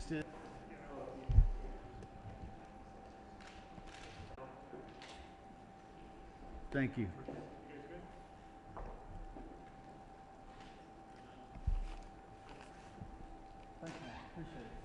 just in. Thank you. Thank you. Appreciate it.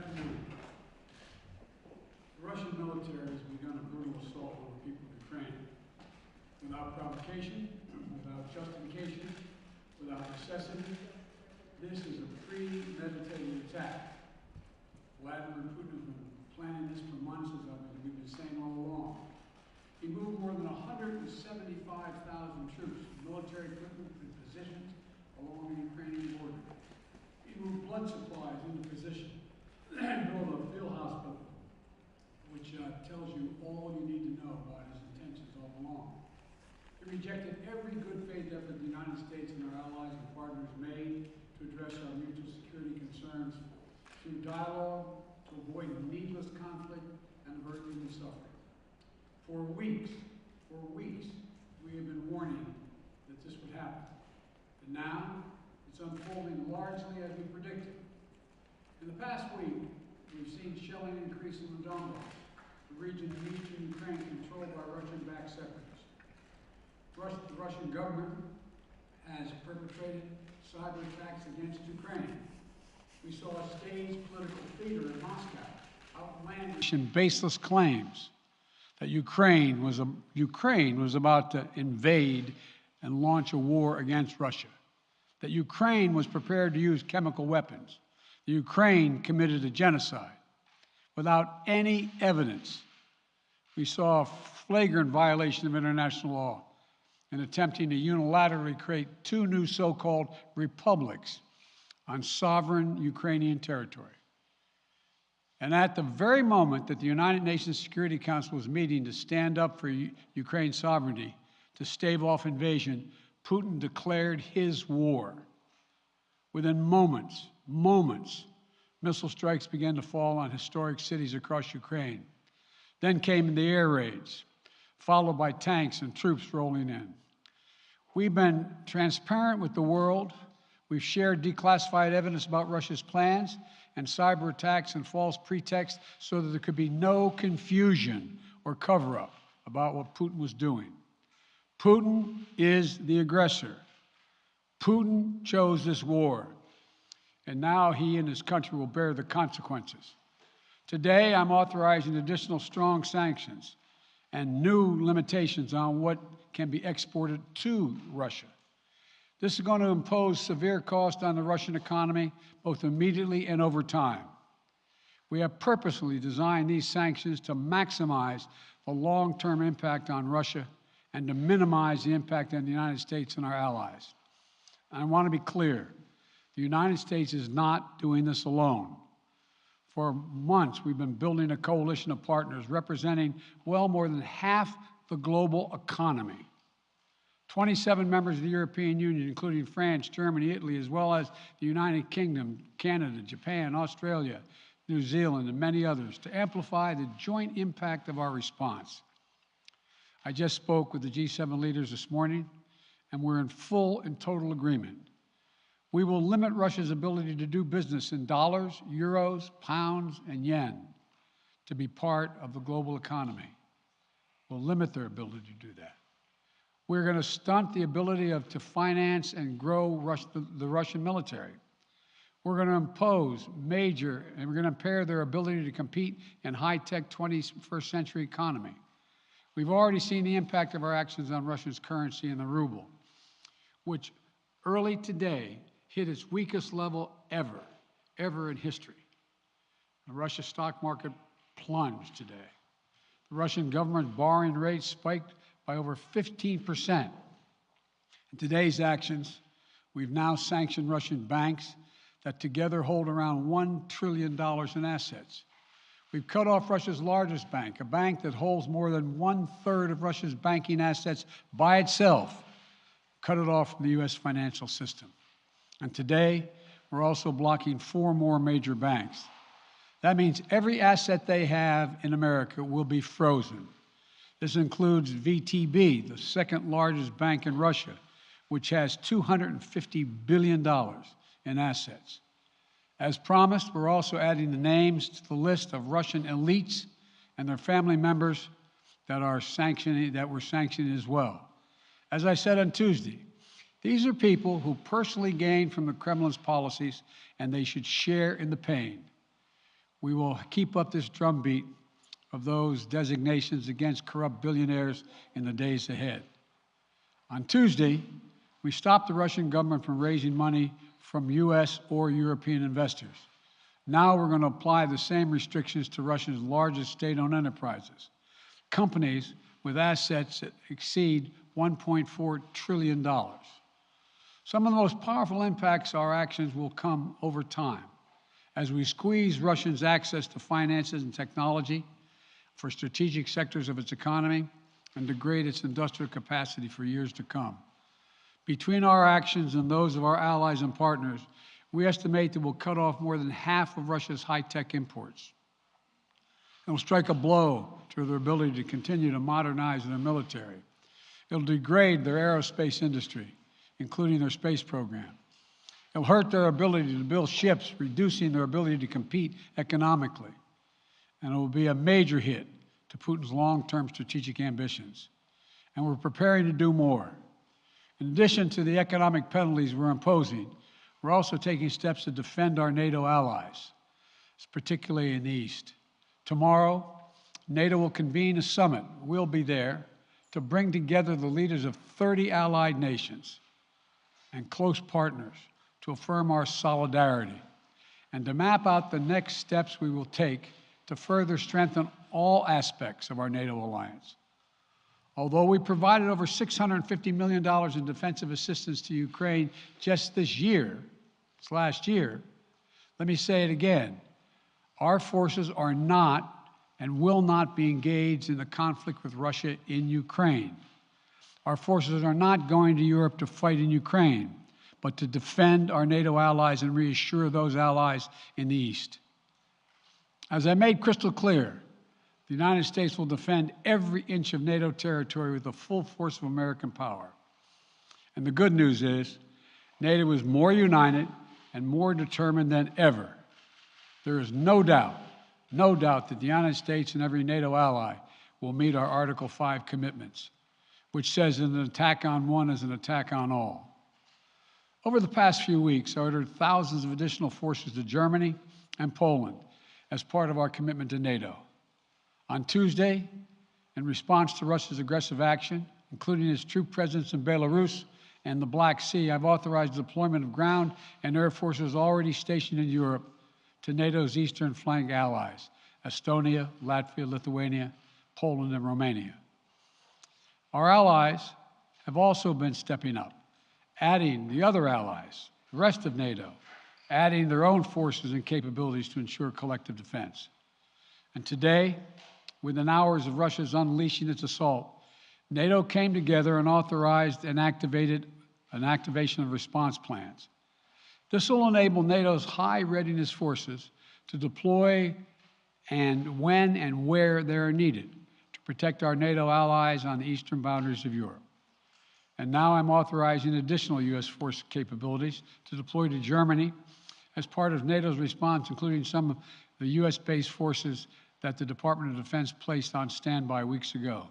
afternoon. The Russian military has begun a brutal assault on the people of Ukraine. Without provocation, without justification, without necessity, this is a premeditated attack. Vladimir Putin has been planning this for months, as we've been saying all along. He moved more than 175,000 troops, military equipment, and positions along the Ukrainian border. He moved blood supplies into position, built a field hospital, which tells you all you need to know about his intentions all along. He rejected every good faith effort the United States and our allies and partners made to address our mutual security concerns through dialogue, to avoid needless conflict and avert human suffering. For weeks, we have been warning that this would happen. And now, it's unfolding largely as we predicted. In the past week, we've seen shelling increase in the Donbass, the region of eastern Ukraine controlled by Russian-backed separatists. The Russian government has perpetrated cyber attacks against Ukraine. We saw a staged political theater in Moscow, outlandish and baseless claims that Ukraine was about to invade and launch a war against Russia, that Ukraine was prepared to use chemical weapons, that Ukraine committed a genocide without any evidence. We saw a flagrant violation of international law in attempting to unilaterally create two new so-called republics on sovereign Ukrainian territory. And at the very moment that the United Nations Security Council was meeting to stand up for Ukraine's sovereignty, to stave off invasion, Putin declared his war. Within moments, missile strikes began to fall on historic cities across Ukraine. Then came the air raids, followed by tanks and troops rolling in. We've been transparent with the world. We've shared declassified evidence about Russia's plans and cyber attacks and false pretexts so that there could be no confusion or cover-up about what Putin was doing. Putin is the aggressor. Putin chose this war, and now he and his country will bear the consequences. Today, I'm authorizing additional strong sanctions and new limitations on what can be exported to Russia. This is going to impose severe cost on the Russian economy, both immediately and over time. We have purposely designed these sanctions to maximize the long-term impact on Russia and to minimize the impact on the United States and our allies. And I want to be clear, the United States is not doing this alone. For months, we've been building a coalition of partners representing well more than half the global economy. 27 members of the European Union, including France, Germany, Italy, as well as the United Kingdom, Canada, Japan, Australia, New Zealand, and many others, to amplify the joint impact of our response. I just spoke with the G7 leaders this morning, and we're in full and total agreement. We will limit Russia's ability to do business in dollars, euros, pounds, and yen to be part of the global economy. We'll limit their ability to do that. We're going to stunt the ability to finance and grow the Russian military. We're going to impose and we're going to impair their ability to compete in high-tech 21st century economy. We've already seen the impact of our actions on Russia's currency and the ruble, which early today hit its weakest level ever in history. The Russia stock market plunged today. The Russian government borrowing rate spiked by over 15%. In today's actions, we've now sanctioned Russian banks that together hold around $1 trillion in assets. We've cut off Russia's largest bank, a bank that holds more than 1/3 of Russia's banking assets by itself, cut it off from the U.S. financial system. And today, we're also blocking 4 more major banks. That means every asset they have in America will be frozen. This includes VTB, the second largest bank in Russia, which has $250 billion in assets. As promised, we're also adding the names to the list of Russian elites and their family members that we're sanctioning as well. As I said on Tuesday, these are people who personally gain from the Kremlin's policies, and they should share in the pain. we will keep up this drumbeat of those designations against corrupt billionaires in the days ahead. On Tuesday, we stopped the Russian government from raising money from U.S. or European investors. Now we're going to apply the same restrictions to Russia's largest state-owned enterprises, companies with assets that exceed $1.4 trillion. Some of the most powerful impacts of our actions will come over time as we squeeze Russia's access to finances and technology for strategic sectors of its economy and degrade its industrial capacity for years to come. Between our actions and those of our allies and partners, we estimate that we'll cut off more than half of Russia's high-tech imports. It will strike a blow to their ability to continue to modernize their military. It will degrade their aerospace industry, including their space program. It will hurt their ability to build ships, reducing their ability to compete economically. And it will be a major hit to Putin's long-term strategic ambitions. And we're preparing to do more. In addition to the economic penalties we're imposing, we're also taking steps to defend our NATO allies, particularly in the East. Tomorrow, NATO will convene a summit. We'll be there to bring together the leaders of 30 allied nations and close partners to affirm our solidarity and to map out the next steps we will take to further strengthen all aspects of our NATO alliance. Although we provided over $650 million in defensive assistance to Ukraine just this last year, let me say it again. Our forces are not and will not be engaged in the conflict with Russia in Ukraine. Our forces are not going to Europe to fight in Ukraine, but to defend our NATO allies and reassure those allies in the East. As I made crystal clear, the United States will defend every inch of NATO territory with the full force of American power. And the good news is, NATO is more united and more determined than ever. There is no doubt that the United States and every NATO ally will meet our Article 5 commitments, which says that an attack on one is an attack on all. Over the past few weeks, I ordered thousands of additional forces to Germany and Poland as part of our commitment to NATO. On Tuesday, in response to Russia's aggressive action, including its troop presence in Belarus and the Black Sea, I've authorized the deployment of ground and air forces already stationed in Europe to NATO's eastern flank allies, Estonia, Latvia, Lithuania, Poland, and Romania. Our allies have also been stepping up, adding the other allies, the rest of NATO, adding their own forces and capabilities to ensure collective defense. And today, within hours of Russia's unleashing its assault, NATO came together and authorized and activated an activation of response plans. This will enable NATO's high readiness forces to deploy and when and where they are needed to protect our NATO allies on the eastern boundaries of Europe. And now I'm authorizing additional U.S. force capabilities to deploy to Germany as part of NATO's response, including some of the U.S.-based forces that the Department of Defense placed on standby weeks ago.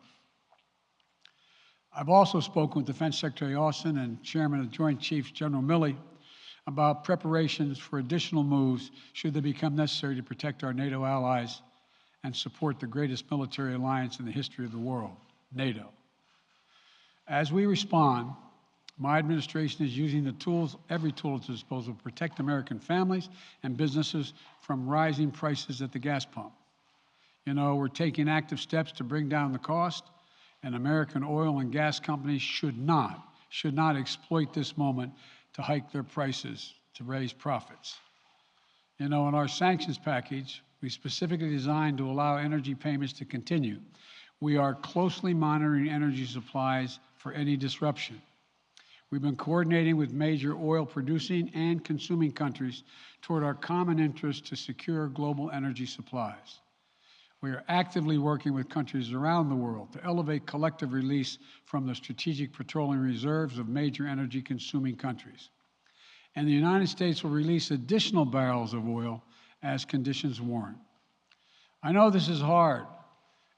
I've also spoken with Defense Secretary Austin and Chairman of the Joint Chiefs, General Milley, about preparations for additional moves should they become necessary to protect our NATO allies and support the greatest military alliance in the history of the world, NATO. As we respond, my administration is using the tools, every tool at its disposal to protect American families and businesses from rising prices at the gas pump. You know, we're taking active steps to bring down the cost, and American oil and gas companies should not exploit this moment to hike their prices to raise profits. You know, in our sanctions package, we specifically designed to allow energy payments to continue. We are closely monitoring energy supplies for any disruption. We've been coordinating with major oil-producing and consuming countries toward our common interest to secure global energy supplies. We are actively working with countries around the world to elevate collective release from the strategic petroleum reserves of major energy-consuming countries. And the United States will release additional barrels of oil as conditions warrant. I know this is hard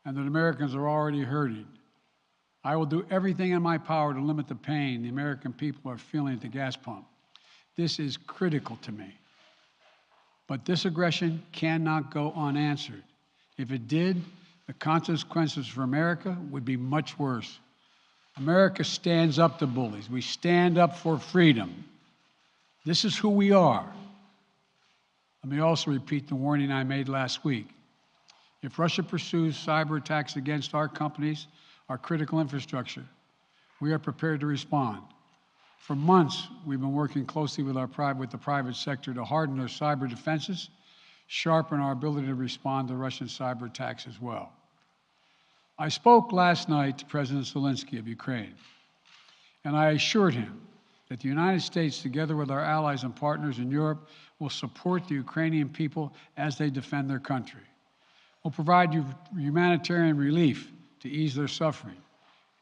and that Americans are already hurting. I will do everything in my power to limit the pain the American people are feeling at the gas pump. This is critical to me. But this aggression cannot go unanswered. If it did, the consequences for America would be much worse. America stands up to bullies. We stand up for freedom. This is who we are. Let me also repeat the warning I made last week. If Russia pursues cyber attacks against our companies, our critical infrastructure, we are prepared to respond. For months, we've been working closely with the private sector to harden our cyber defenses, sharpen our ability to respond to Russian cyber attacks as well. I spoke last night to President Zelensky of Ukraine, and I assured him that the United States, together with our allies and partners in Europe, will support the Ukrainian people as they defend their country. We'll provide humanitarian relief to ease their suffering.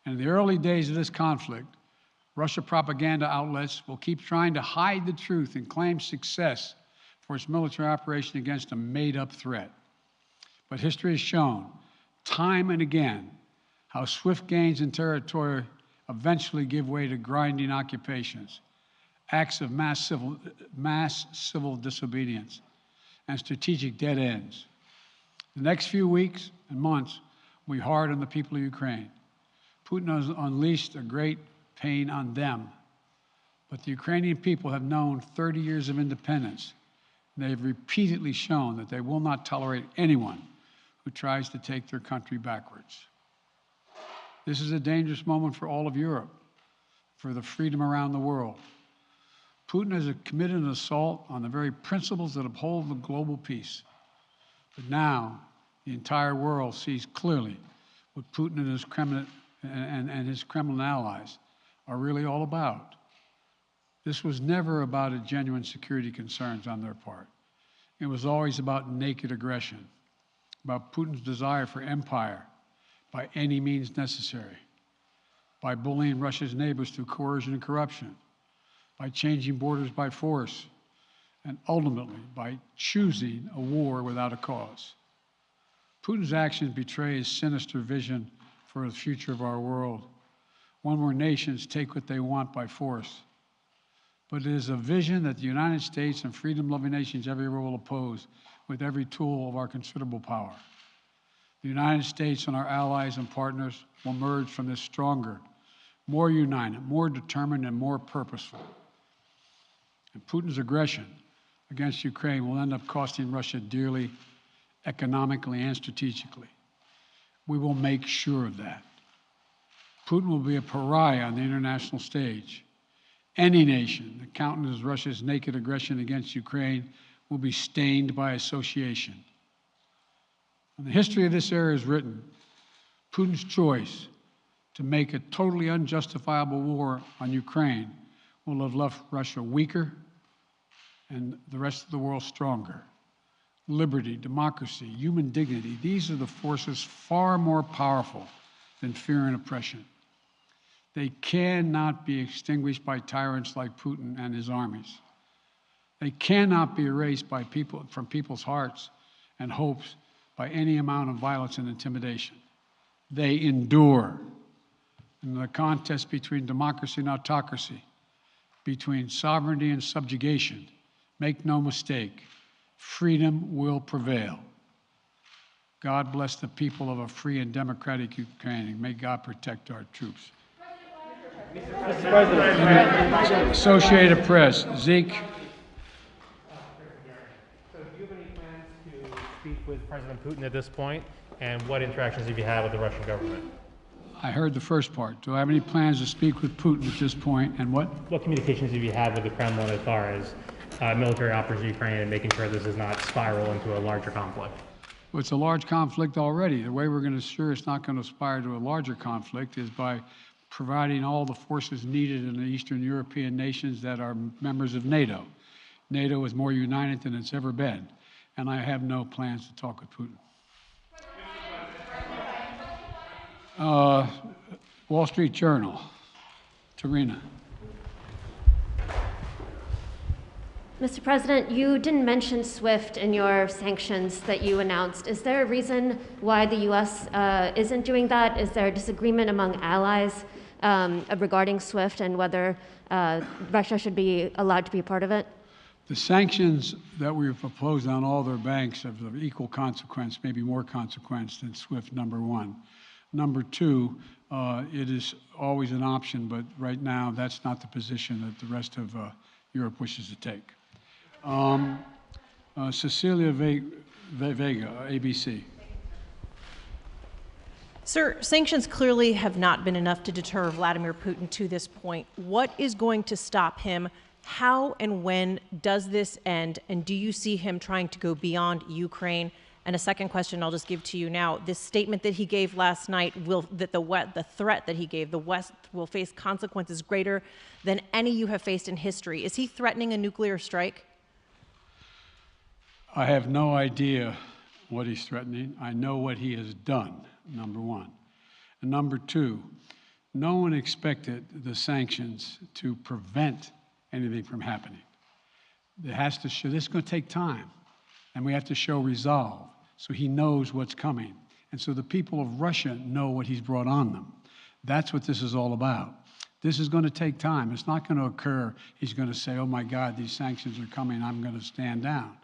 And in the early days of this conflict, Russia propaganda outlets will keep trying to hide the truth and claim success for its military operation against a made-up threat. But history has shown, time and again, how swift gains in territory eventually give way to grinding occupations, acts of mass civil disobedience, and strategic dead ends. The next few weeks and months will be hard on the people of Ukraine. Putin has unleashed a great pain on them, but the Ukrainian people have known 30 years of independence. They have repeatedly shown that they will not tolerate anyone who tries to take their country backwards. This is a dangerous moment for all of Europe, for the freedom around the world. Putin has committed an assault on the very principles that uphold the global peace. But now, the entire world sees clearly what Putin and his Kremlin allies are really all about. This was never about a genuine security concerns on their part. It was always about naked aggression, about Putin's desire for empire by any means necessary, by bullying Russia's neighbors through coercion and corruption, by changing borders by force, and ultimately by choosing a war without a cause. Putin's actions betray his sinister vision for the future of our world, one where nations take what they want by force. But it is a vision that the United States and freedom-loving nations everywhere will oppose with every tool of our considerable power. The United States and our allies and partners will emerge from this stronger, more united, more determined, and more purposeful. And Putin's aggression against Ukraine will end up costing Russia dearly, economically and strategically. We will make sure of that. Putin will be a pariah on the international stage. Any nation that countenances Russia's naked aggression against Ukraine will be stained by association. When the history of this era is written, Putin's choice to make a totally unjustifiable war on Ukraine will have left Russia weaker and the rest of the world stronger. Liberty, democracy, human dignity, these are the forces far more powerful than fear and oppression. They cannot be extinguished by tyrants like Putin and his armies. They cannot be erased by from people's hearts and hopes by any amount of violence and intimidation. They endure. In the contest between democracy and autocracy, between sovereignty and subjugation, make no mistake, freedom will prevail. God bless the people of a free and democratic Ukraine, and may God protect our troops. Mr. President. Associated Press, Zeke. So do you have any plans to speak with President Putin at this point? And what interactions have you had with the Russian government? I heard the first part. Do I have any plans to speak with Putin at this point, and what? What communications have you had with the Kremlin as far as military operations in Ukraine and making sure this does not spiral into a larger conflict? Well, it's a large conflict already. The way we're going to ensure it's not going to aspire to a larger conflict is by providing all the forces needed in the Eastern European nations that are members of NATO. NATO is more united than it's ever been, and I have no plans to talk with Putin. Wall Street Journal, Tarina. Mr. President, you didn't mention SWIFT in your sanctions that you announced. Is there a reason why the U.S. Isn't doing that? Is there a disagreement among allies regarding SWIFT and whether Russia should be allowed to be a part of it? The sanctions that we've proposed on all their banks are of equal consequence, maybe more consequence than SWIFT, number one. Number two, it is always an option, but right now that's not the position that the rest of Europe wishes to take. Cecilia Vega, ABC. Sir, sanctions clearly have not been enough to deter Vladimir Putin to this point. What is going to stop him? How and when does this end? And do you see him trying to go beyond Ukraine? And a second question I'll just give to you now. This statement that he gave last night, the threat that he gave, the West will face consequences greater than any you have faced in history. Is he threatening a nuclear strike? I have no idea what he's threatening. I know what he has done, number one. And number two, no one expected the sanctions to prevent anything from happening. It has to show, this is going to take time, and we have to show resolve so he knows what's coming. And so the people of Russia know what he's brought on them. That's what this is all about. This is going to take time. It's not going to occur, he's going to say, oh my God, these sanctions are coming, I'm going to stand down.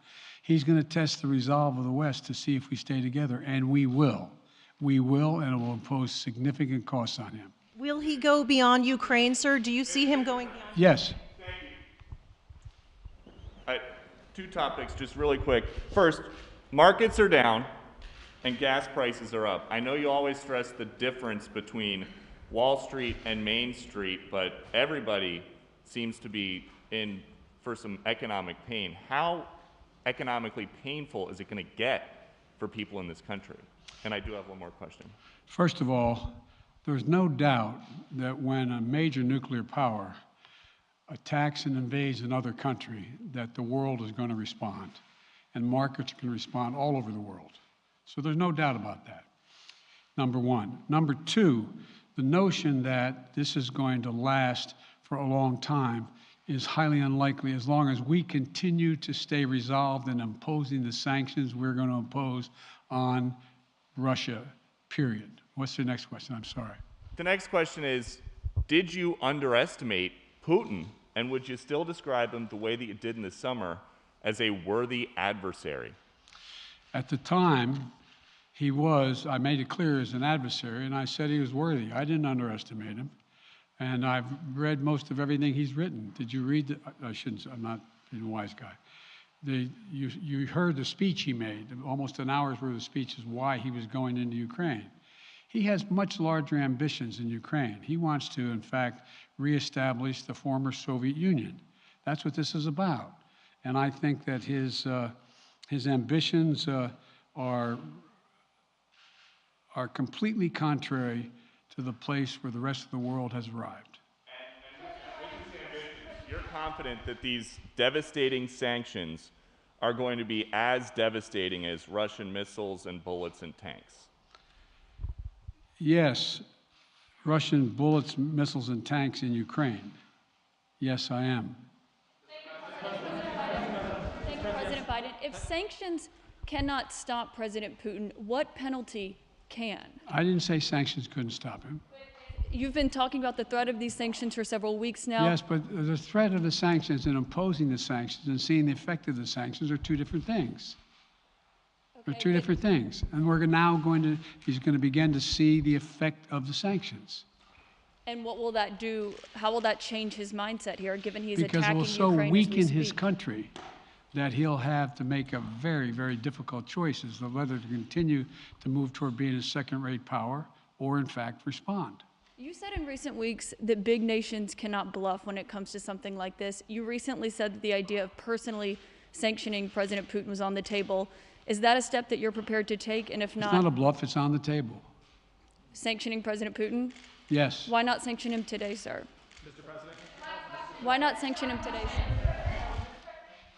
He's going to test the resolve of the West to see if we stay together, and we will. We will, and it will impose significant costs on him. Will he go beyond Ukraine, sir? Do you see him going beyond? Yes. Two topics, just really quick. First, markets are down and gas prices are up. I know you always stress the difference between Wall Street and Main Street, but everybody seems to be in for some economic pain. How economically painful is it going to get for people in this country? And I do have one more question. First of all, there's no doubt that when a major nuclear power attacks and invades another country, that the world is going to respond, and markets can respond all over the world. So there's no doubt about that, number one. Number two, the notion that this is going to last for a long time is highly unlikely as long as we continue to stay resolved in imposing the sanctions we're going to impose on Russia, period. What's the next question? I'm sorry. The next question is, did you underestimate Putin, and would you still describe him the way that you did in the summer as a worthy adversary? At the time, he was, I made it clear, as an adversary, and I said he was worthy. I didn't underestimate him. And I've read most of everything he's written. Did you read the, I shouldn't, I'm not being a wise guy. You heard the speech he made, almost an hour's worth of speeches, why he was going into Ukraine. He has much larger ambitions in Ukraine. He wants to, in fact, reestablish the former Soviet Union. That's what this is about. And I think that his ambitions are completely contrary to the place where the rest of the world has arrived. And with these ambitions, you're confident that these devastating sanctions are going to be as devastating as Russian missiles and bullets and tanks? Yes, Russian bullets, missiles, and tanks in Ukraine. Yes, I am. Thank you, President Biden. If sanctions cannot stop President Putin, what penalty can? I didn't say sanctions couldn't stop him. You've been talking about the threat of these sanctions for several weeks now. Yes, but the threat of the sanctions and imposing the sanctions and seeing the effect of the sanctions are two different things. They're two different things. And we're now he's going to begin to see the effect of the sanctions. And what will that do? How will that change his mindset here, given he's Because attacking it will so Ukraine weaken his country that he'll have to make a very, very difficult choice as to whether to continue to move toward being a second-rate power or, in fact, respond. You said in recent weeks that big nations cannot bluff when it comes to something like this. You recently said that the idea of personally sanctioning President Putin was on the table. Is that a step that you're prepared to take? And if not, it's not a bluff, it's on the table. Sanctioning President Putin? Yes. Why not sanction him today, sir? Mr. President? Why not sanction him today, sir?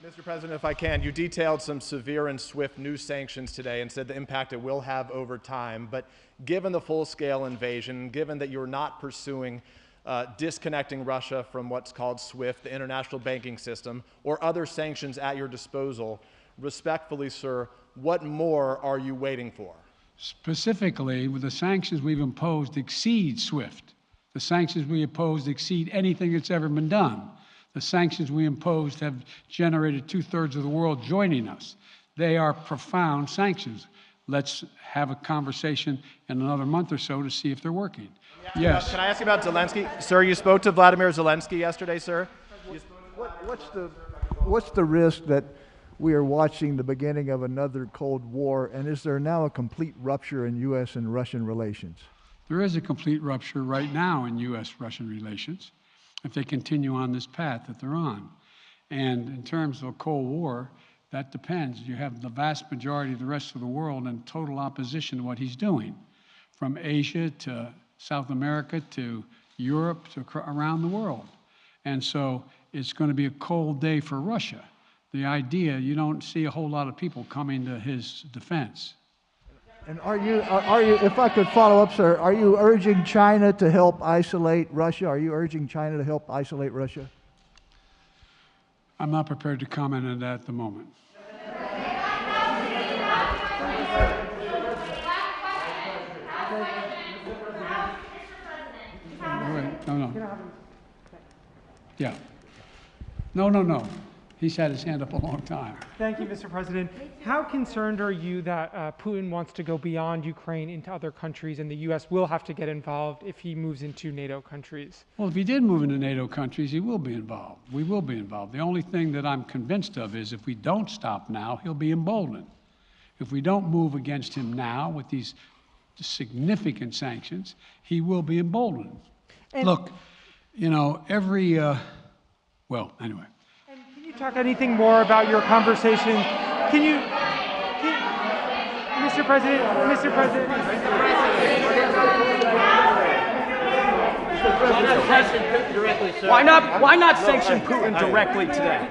Mr. President, if I can, you detailed some severe and swift new sanctions today and said the impact it will have over time. But given the full-scale invasion, given that you're not pursuing disconnecting Russia from what's called SWIFT, the international banking system, or other sanctions at your disposal, respectfully, sir, what more are you waiting for? Specifically, with the sanctions we've imposed exceed SWIFT. The sanctions we imposed exceed anything that's ever been done. The sanctions we imposed have generated 2/3 of the world joining us. They are profound sanctions. Let's have a conversation in another month or so to see if they're working. Yes. Can I ask you about Zelensky? Sir, you spoke to Vladimir Zelensky yesterday, sir? What's the risk that we are watching the beginning of another Cold War, and is there now a complete rupture in U.S. and Russian relations? There is a complete rupture right now in U.S.-Russian relations if they continue on this path that they're on. And in terms of a Cold War, that depends. You have the vast majority of the rest of the world in total opposition to what he's doing, from Asia to South America to Europe to around the world. And so it's going to be a cold day for Russia. The idea, you don't see a whole lot of people coming to his defense. And are you, if I could follow up, sir, are you urging China to help isolate Russia? Are you urging China to help isolate Russia? I'm not prepared to comment on that at the moment. All right. No. Yeah. No. He's had his hand up a long time. Thank you, Mr. President. How concerned are you that Putin wants to go beyond Ukraine into other countries, and the U.S. will have to get involved if he moves into NATO countries? Well, if he did move into NATO countries, he will be involved. We will be involved. The only thing that I'm convinced of is if we don't stop now, he'll be emboldened. If we don't move against him now with these significant sanctions, he will be emboldened. And look, you know, well, anyway. Can you talk anything more about your conversation? Mr. President. Why not sanction Putin directly today?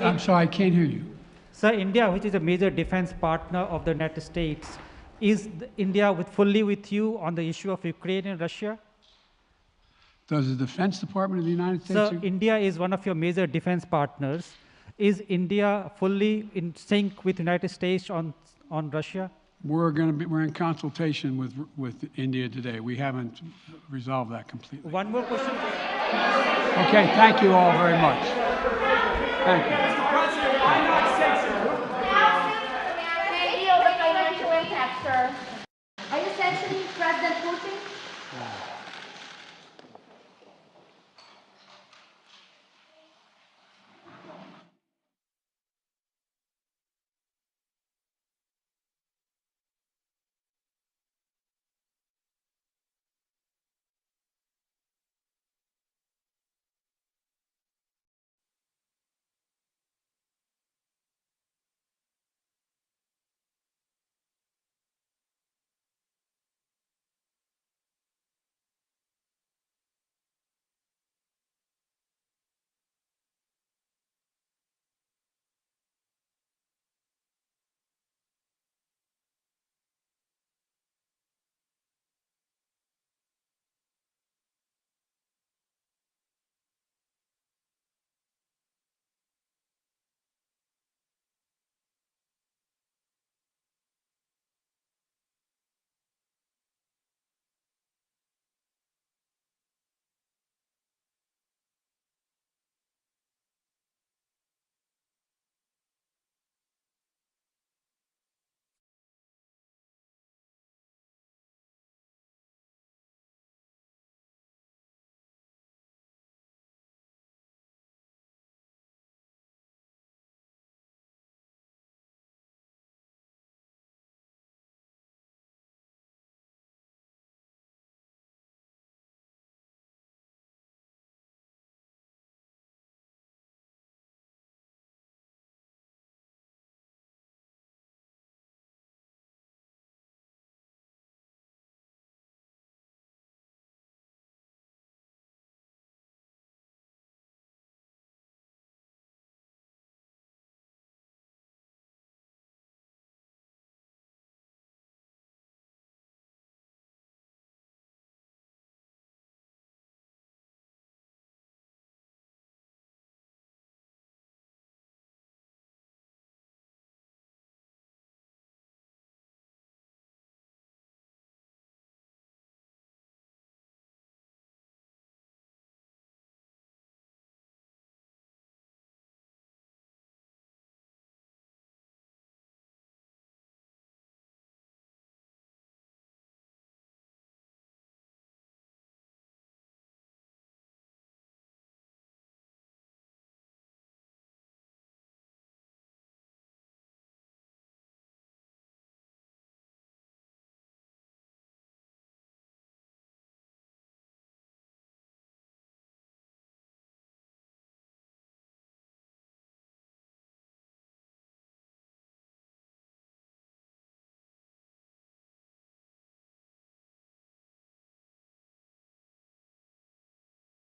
I'm sorry, I can't hear you. Sir, India, which is a major defense partner of the United States, is India fully with you on the issue of Ukraine and Russia? Does the Defense Department of the United States? So India is one of your major defense partners. Is India fully in sync with the United States on Russia? We're in consultation with India today. We haven't resolved that completely. One more question. Okay, thank you all very much. Thank you.